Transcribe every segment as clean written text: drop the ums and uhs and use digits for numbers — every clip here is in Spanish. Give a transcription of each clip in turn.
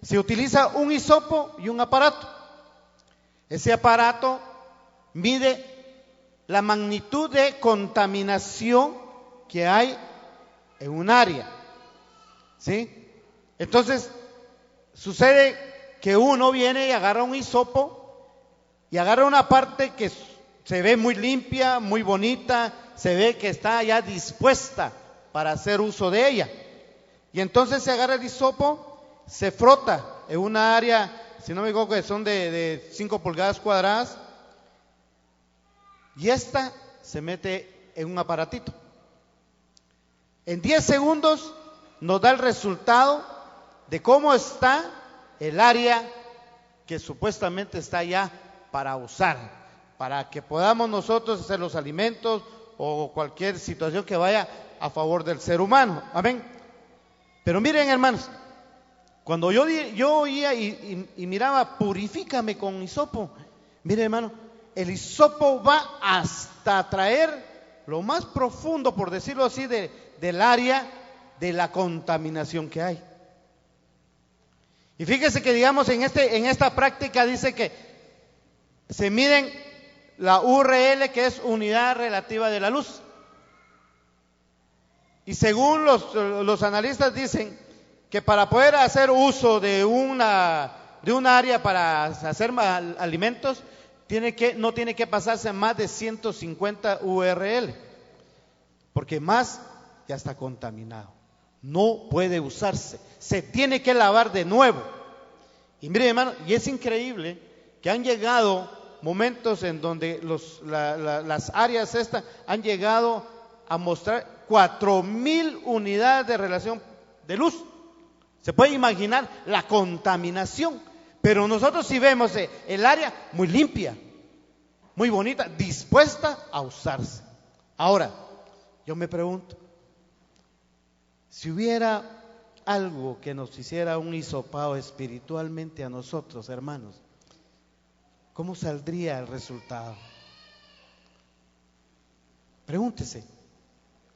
Se utiliza un hisopo y un aparato. Ese aparato mide la magnitud de contaminación que hay en un área, ¿sí? Entonces, sucede que uno viene y agarra un hisopo y agarra una parte que se ve muy limpia, muy bonita, se ve que está ya dispuesta para hacer uso de ella. Y entonces se agarra el hisopo, se frota en una área, si no me equivoco, que son de 5 pulgadas cuadradas, y esta se mete en un aparatito. En 10 segundos nos da el resultado de cómo está el área que supuestamente está ya para usar, para que podamos nosotros hacer los alimentos o cualquier situación que vaya a favor del ser humano. Amén. Pero miren, hermanos, cuando yo oía y miraba, purifícame con hisopo, miren, hermano, el hisopo va hasta traer lo más profundo, por decirlo así, del área de la contaminación que hay. Y fíjese que, digamos, en esta práctica dice que se miden la URL, que es unidad relativa de la luz. Y según los analistas dicen que para poder hacer uso de un área para hacer alimentos, no tiene que pasarse más de 150 URL, porque más ya está contaminado. No puede usarse, se tiene que lavar de nuevo. Y mire, hermano, y es increíble que han llegado momentos en donde las áreas estas han llegado a mostrar 4,000 unidades de relación de luz. Se puede imaginar la contaminación, pero nosotros sí vemos el área muy limpia, muy bonita, dispuesta a usarse. Ahora, yo me pregunto, si hubiera algo que nos hiciera un hisopado espiritualmente a nosotros, hermanos, ¿cómo saldría el resultado? Pregúntese,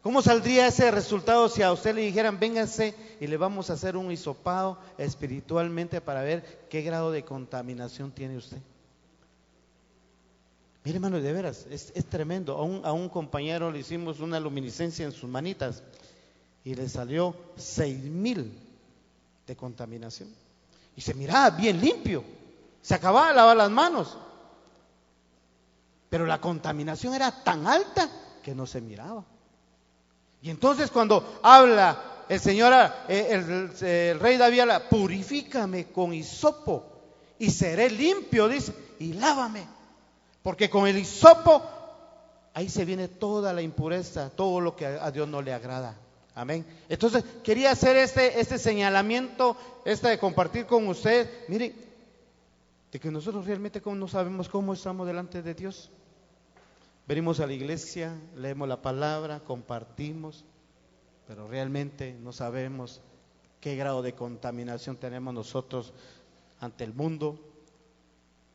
¿cómo saldría ese resultado si a usted le dijeran, véngase y le vamos a hacer un hisopado espiritualmente para ver qué grado de contaminación tiene usted? Mire, hermano, de veras, es tremendo. A un compañero le hicimos una luminiscencia en sus manitas y le salió 6,000 de contaminación. Y se miraba bien limpio, se acababa de lavar las manos, pero la contaminación era tan alta que no se miraba. Y entonces cuando habla el Señor, el rey David habla, purifícame con hisopo y seré limpio, dice, y lávame, porque con el hisopo ahí se viene toda la impureza, todo lo que a Dios no le agrada. Amén. Entonces quería hacer este señalamiento, de compartir con ustedes, miren, de que nosotros realmente no sabemos cómo estamos delante de Dios. Venimos a la iglesia, leemos la palabra, compartimos, pero realmente no sabemos qué grado de contaminación tenemos nosotros ante el mundo,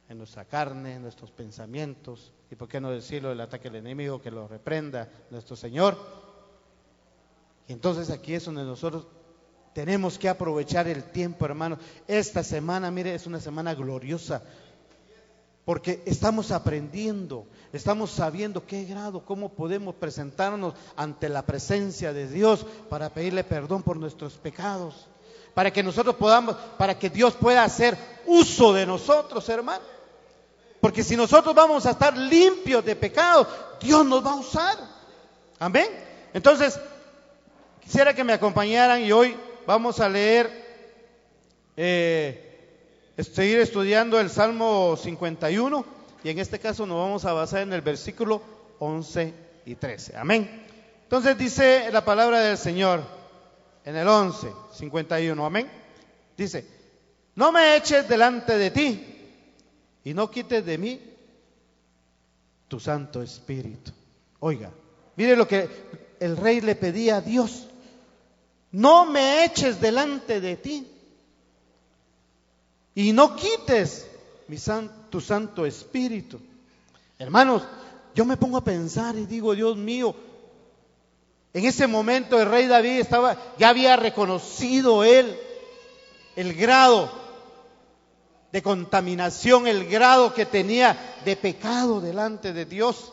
en nuestra carne, en nuestros pensamientos, y por qué no decirlo, el ataque del enemigo, que lo reprenda nuestro Señor. Y entonces aquí es donde nosotros tenemos que aprovechar el tiempo, hermanos. Esta semana, mire, es una semana gloriosa, porque estamos aprendiendo, estamos sabiendo qué grado, cómo podemos presentarnos ante la presencia de Dios para pedirle perdón por nuestros pecados, para que nosotros podamos, para que Dios pueda hacer uso de nosotros, hermano. Porque si nosotros vamos a estar limpios de pecado, Dios nos va a usar. Amén. Entonces, quisiera que me acompañaran y hoy vamos a leer, seguir estudiando el Salmo 51, y en este caso nos vamos a basar en el versículo 11 y 13. Amén. Entonces dice la palabra del Señor en el 11, 51. Amén. Dice, no me eches delante de ti y no quites de mí tu Santo Espíritu. Oiga, mire lo que el rey le pedía a Dios. No me eches delante de ti y no quites tu Santo Espíritu. Hermanos, yo me pongo a pensar y digo, Dios mío, en ese momento el rey David ya había reconocido él el grado de contaminación, el grado que tenía de pecado delante de Dios.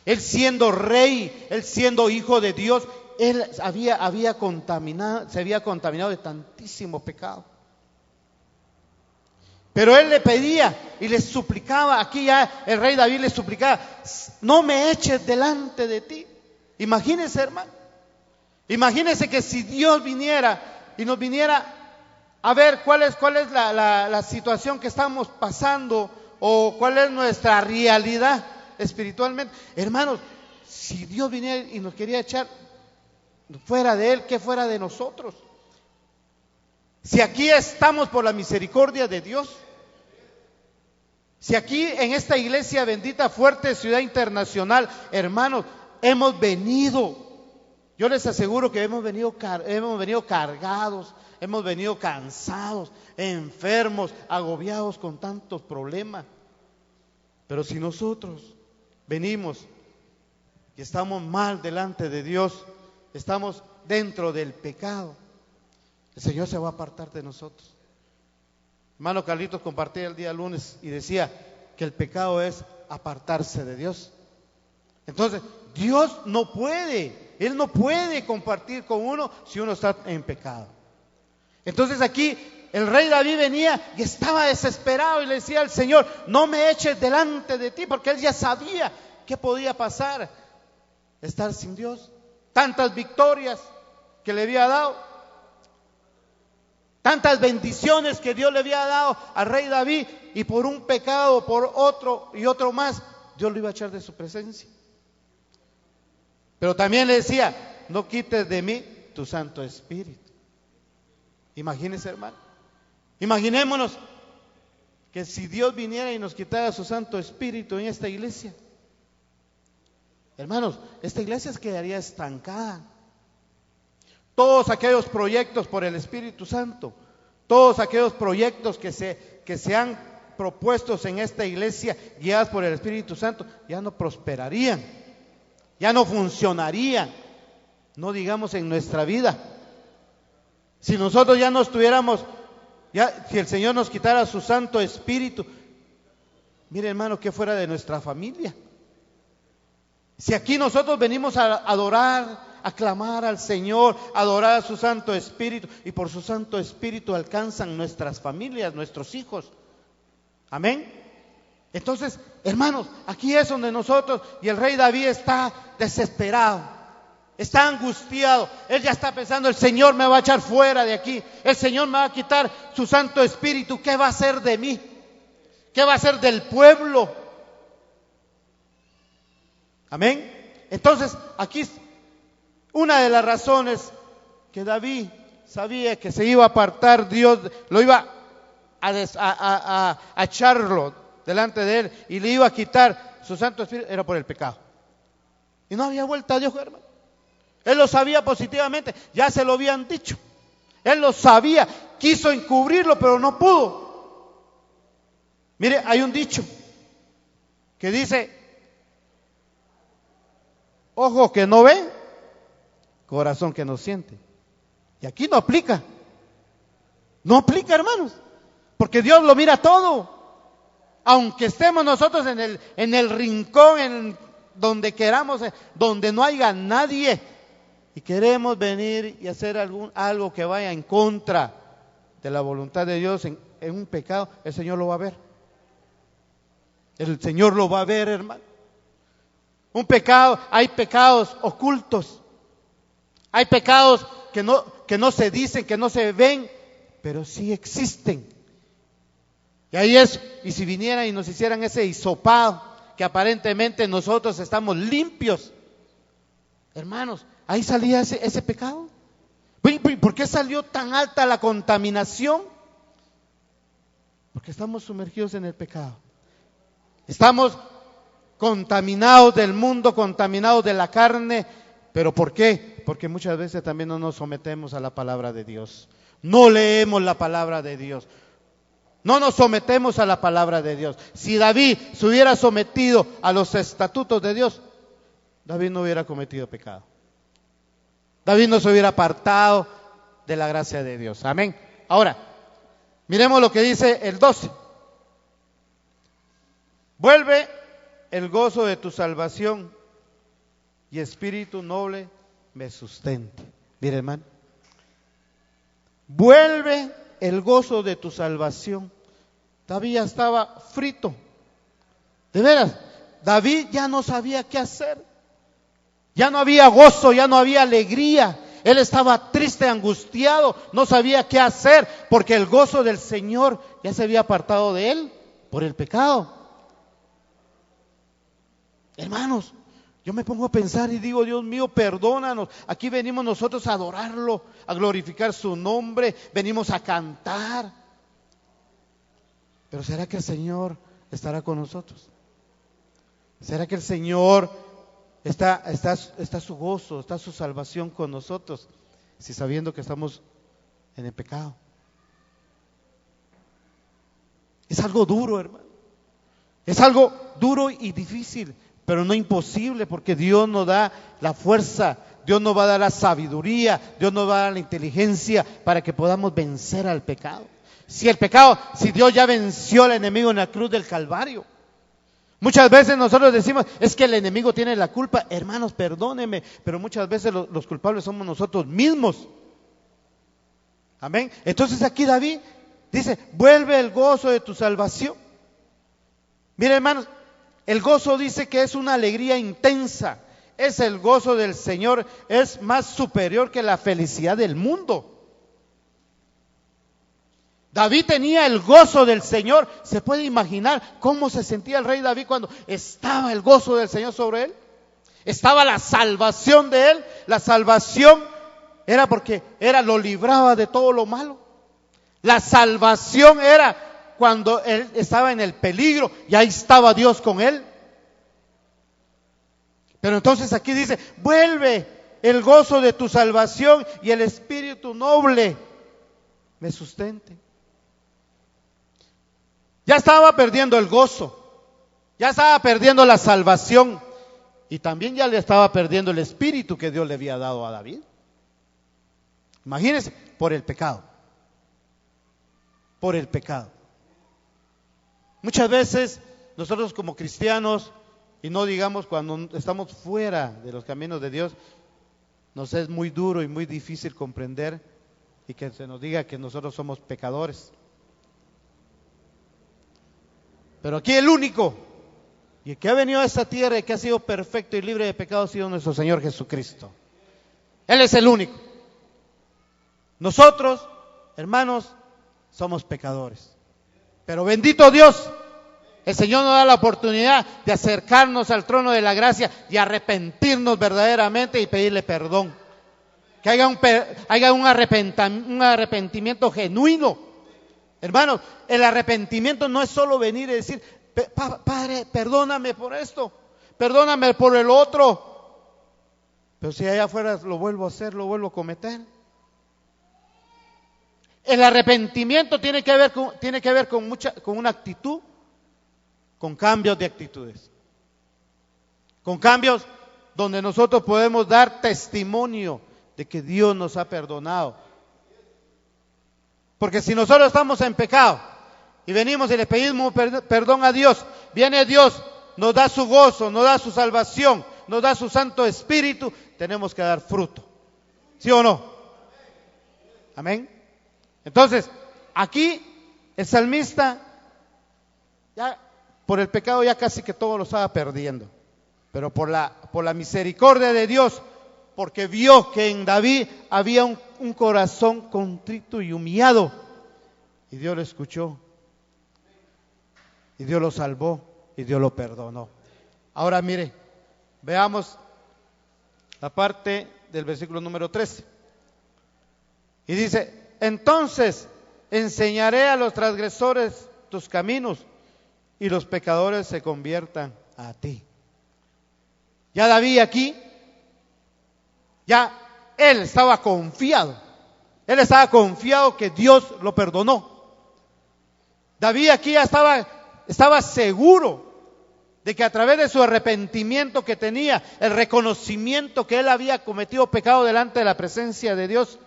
Él siendo rey, él siendo hijo de Dios, él se había contaminado de tantísimo pecado. Pero él le pedía y le suplicaba, aquí ya el rey David le suplicaba, no me eches delante de ti. Imagínense, hermano, imagínense que si Dios viniera y nos viniera a ver cuál es la situación que estamos pasando o cuál es nuestra realidad espiritualmente. Hermanos, si Dios viniera y nos quería echar fuera de Él, ¿qué fuera de nosotros? Si aquí estamos por la misericordia de Dios, si aquí en esta iglesia bendita, Fuerte Ciudad Internacional, hermanos, hemos venido, yo les aseguro que hemos venido cargados, hemos venido cansados, enfermos, agobiados con tantos problemas. Pero si nosotros venimos y estamos mal delante de Dios, estamos dentro del pecado, el Señor se va a apartar de nosotros. Hermano Carlitos compartía el día lunes y decía que el pecado es apartarse de Dios. Entonces, Dios no puede, Él no puede compartir con uno si uno está en pecado. Entonces aquí el rey David venía y estaba desesperado y le decía al Señor, no me eches delante de ti, porque él ya sabía qué podía pasar, estar sin Dios. Tantas victorias que le había dado, tantas bendiciones que Dios le había dado al rey David, y por un pecado, por otro y otro más, Dios lo iba a echar de su presencia. Pero también le decía, no quites de mí tu Santo Espíritu. Imagínense, hermano, imaginémonos que si Dios viniera y nos quitara su Santo Espíritu en esta iglesia, hermanos, esta iglesia quedaría estancada. Todos aquellos proyectos por el Espíritu Santo, todos aquellos proyectos que se han propuestos en esta iglesia, guiados por el Espíritu Santo, ya no prosperarían, ya no funcionarían, no digamos en nuestra vida. Si nosotros ya no estuviéramos, si el Señor nos quitara su Santo Espíritu, mire, hermano, que fuera de nuestra familia. Si aquí nosotros venimos a adorar, a clamar al Señor, a adorar a su Santo Espíritu, y por su Santo Espíritu alcanzan nuestras familias, nuestros hijos. Amén. Entonces, hermanos, aquí es donde nosotros, y el rey David está desesperado, está angustiado. Él ya está pensando, el Señor me va a echar fuera de aquí, el Señor me va a quitar su Santo Espíritu. ¿Qué va a hacer de mí? ¿Qué va a hacer del pueblo? Amén. Entonces, aquí una de las razones que David sabía que se iba a apartar, Dios lo iba a echarlo delante de él y le iba a quitar su Santo Espíritu, era por el pecado. Y no había vuelta a Dios, hermano. Él lo sabía positivamente, ya se lo habían dicho. Él lo sabía, quiso encubrirlo, pero no pudo. Mire, hay un dicho que dice, ojo que no ve, corazón que no siente. Y aquí no aplica. No aplica, hermanos, porque Dios lo mira todo. Aunque estemos nosotros en el rincón, donde queramos, donde no haya nadie, y queremos venir y hacer algo que vaya en contra de la voluntad de Dios en un pecado, el Señor lo va a ver. El Señor lo va a ver, hermano. Un pecado, hay pecados ocultos, hay pecados que no se dicen, que no se ven, pero sí existen. Y ahí es, y si vinieran y nos hicieran ese hisopado, que aparentemente nosotros estamos limpios, hermanos, ahí salía ese pecado. ¿Por qué salió tan alta la contaminación? Porque estamos sumergidos en el pecado. Estamos contaminados del mundo, contaminados de la carne. ¿Pero por qué? Porque muchas veces también no nos sometemos a la palabra de Dios. No leemos la palabra de Dios. No nos sometemos a la palabra de Dios. Si David se hubiera sometido a los estatutos de Dios, David no hubiera cometido pecado. David no se hubiera apartado de la gracia de Dios. Amén. Ahora, miremos lo que dice el 12. Vuelve el gozo de tu salvación y espíritu noble me sustente. Mire, hermano, vuelve el gozo de tu salvación. David ya estaba frito. De veras, David ya no sabía qué hacer. Ya no había gozo, ya no había alegría. Él estaba triste, angustiado, no sabía qué hacer, porque el gozo del Señor ya se había apartado de él por el pecado. Hermanos, yo me pongo a pensar y digo, Dios mío, perdónanos. Aquí venimos nosotros a adorarlo, a glorificar su nombre, venimos a cantar. Pero ¿será que el Señor estará con nosotros? ¿Será que el Señor está su gozo, está su salvación con nosotros, si sabiendo que estamos en el pecado? Es algo duro, hermano. Es algo duro y difícil, pero no imposible, porque Dios nos da la fuerza, Dios nos va a dar la sabiduría, Dios nos va a dar la inteligencia para que podamos vencer al pecado. Si Dios ya venció al enemigo en la cruz del Calvario. Muchas veces nosotros decimos, es que el enemigo tiene la culpa. Hermanos, perdónenme, pero muchas veces los culpables somos nosotros mismos. Amén. Entonces aquí David dice, vuelve el gozo de tu salvación. Mire, hermanos, el gozo dice que es una alegría intensa. Es el gozo del Señor, es más superior que la felicidad del mundo. David tenía el gozo del Señor. ¿Se puede imaginar cómo se sentía el rey David cuando estaba el gozo del Señor sobre él? Estaba la salvación de él. La salvación era porque lo libraba de todo lo malo. La salvación era cuando él estaba en el peligro y ahí estaba Dios con él. Pero entonces aquí dice, vuelve el gozo de tu salvación y el espíritu noble me sustente. Ya estaba perdiendo el gozo, ya estaba perdiendo la salvación y también ya le estaba perdiendo el espíritu que Dios le había dado a David. Imagínense, por el pecado. Por el pecado. Muchas veces nosotros como cristianos, y no digamos cuando estamos fuera de los caminos de Dios, nos es muy duro y muy difícil comprender y que se nos diga que nosotros somos pecadores. Pero aquí el único, y el que ha venido a esta tierra y que ha sido perfecto y libre de pecado, ha sido nuestro Señor Jesucristo. Él es el único. Nosotros, hermanos, somos pecadores. Pero bendito Dios, el Señor nos da la oportunidad de acercarnos al trono de la gracia y arrepentirnos verdaderamente y pedirle perdón. Que haya un arrepentimiento genuino. Hermanos, el arrepentimiento no es solo venir y decir, Padre, perdóname por esto, perdóname por el otro. Pero si allá afuera lo vuelvo a hacer, lo vuelvo a cometer. El arrepentimiento tiene que ver con una actitud, con cambios de actitudes. Con cambios donde nosotros podemos dar testimonio de que Dios nos ha perdonado. Porque si nosotros estamos en pecado y venimos y le pedimos perdón a Dios, viene Dios, nos da su gozo, nos da su salvación, nos da su Santo Espíritu, tenemos que dar fruto. ¿Sí o no? Amén. Entonces, aquí el salmista, ya por el pecado ya casi que todo lo estaba perdiendo. Pero por la misericordia de Dios, porque vio que en David había un corazón contrito y humillado, y Dios lo escuchó, y Dios lo salvó, y Dios lo perdonó. Ahora mire, veamos la parte del versículo número 13. Y dice, entonces enseñaré a los transgresores tus caminos, y los pecadores se conviertan a ti. Ya David aquí, ya él estaba confiado. Él estaba confiado que Dios lo perdonó. David aquí ya estaba seguro de que a través de su arrepentimiento que tenía, el reconocimiento que él había cometido pecado delante de la presencia de Dios,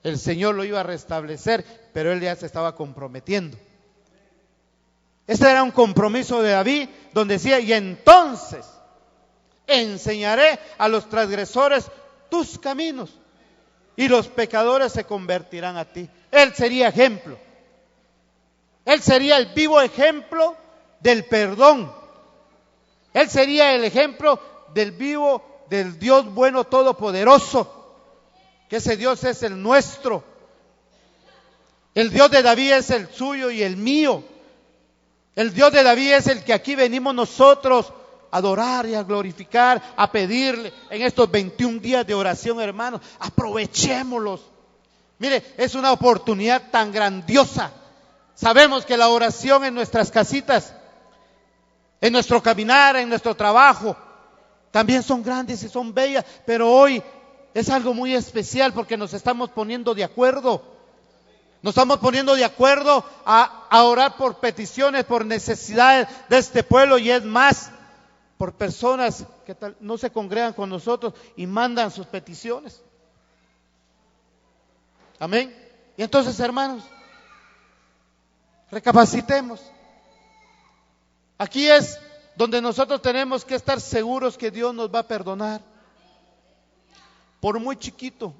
el Señor lo iba a restablecer, pero él ya se estaba comprometiendo. Este era un compromiso de David, donde decía: y entonces enseñaré a los transgresores tus caminos, y los pecadores se convertirán a ti. Él sería ejemplo. Él sería el vivo ejemplo del perdón. Él sería el ejemplo del Dios bueno todopoderoso, que ese Dios es el nuestro. El Dios de David es el suyo y el mío. El Dios de David es el que aquí venimos nosotros a adorar y a glorificar, a pedirle en estos 21 días de oración, hermanos. Aprovechémoslos. Mire, es una oportunidad tan grandiosa. Sabemos que la oración en nuestras casitas, en nuestro caminar, en nuestro trabajo, también son grandes y son bellas, pero hoy es algo muy especial porque nos estamos poniendo de acuerdo. Nos estamos poniendo de acuerdo a orar por peticiones, por necesidades de este pueblo, y es más, por personas que no se congregan con nosotros y mandan sus peticiones. Amén. Y entonces, hermanos, recapacitemos. Aquí es donde nosotros tenemos que estar seguros que Dios nos va a perdonar. Por muy chiquito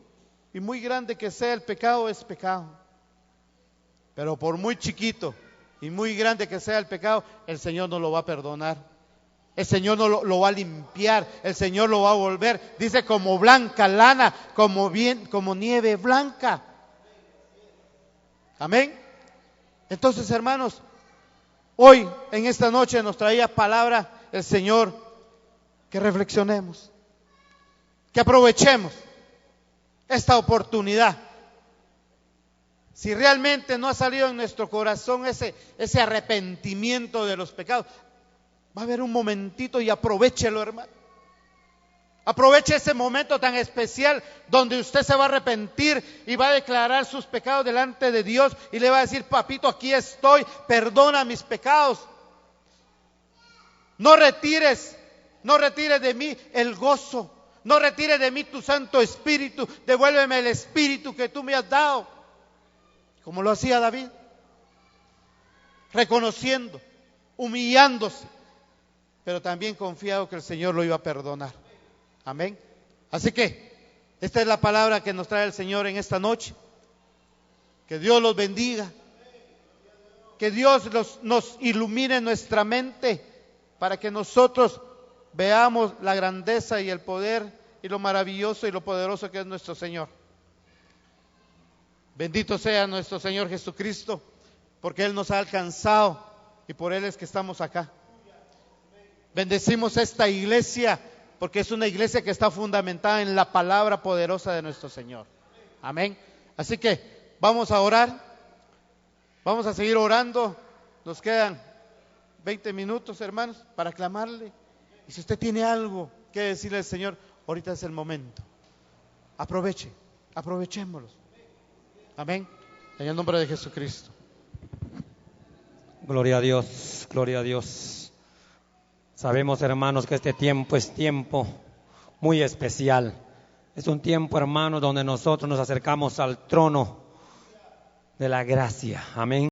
y muy grande que sea el pecado, es pecado. Pero por muy chiquito y muy grande que sea el pecado, el Señor nos lo va a perdonar. El Señor lo va a limpiar, el Señor lo va a volver, dice, como blanca lana, como nieve blanca. Amén. Entonces, hermanos, hoy en esta noche nos traía palabra el Señor, que reflexionemos, que aprovechemos esta oportunidad. Si realmente no ha salido en nuestro corazón ese arrepentimiento de los pecados, va a haber un momentito y aprovéchelo, hermano. Aproveche ese momento tan especial donde usted se va a arrepentir y va a declarar sus pecados delante de Dios y le va a decir: papito, aquí estoy, perdona mis pecados. No retires de mí el gozo, no retires de mí tu Santo Espíritu, devuélveme el Espíritu que tú me has dado. Como lo hacía David, reconociendo, humillándose, pero también confiado que el Señor lo iba a perdonar. Amén. Así que esta es la palabra que nos trae el Señor en esta noche. Que Dios los bendiga, que Dios nos ilumine nuestra mente para que nosotros veamos la grandeza y el poder y lo maravilloso y lo poderoso que es nuestro Señor. Bendito sea nuestro Señor Jesucristo, porque Él nos ha alcanzado y por Él es que estamos acá. Bendecimos esta iglesia, porque es una iglesia que está fundamentada en la palabra poderosa de nuestro Señor. Amén. Así que vamos a orar, vamos a seguir orando. Nos quedan 20 minutos, hermanos, para clamarle. Y si usted tiene algo que decirle al Señor, ahorita es el momento. Aprovechémoslos. Amén. En el nombre de Jesucristo. Gloria a Dios, gloria a Dios. Sabemos, hermanos, que este tiempo es tiempo muy especial. Es un tiempo, hermanos, donde nosotros nos acercamos al trono de la gracia. Amén.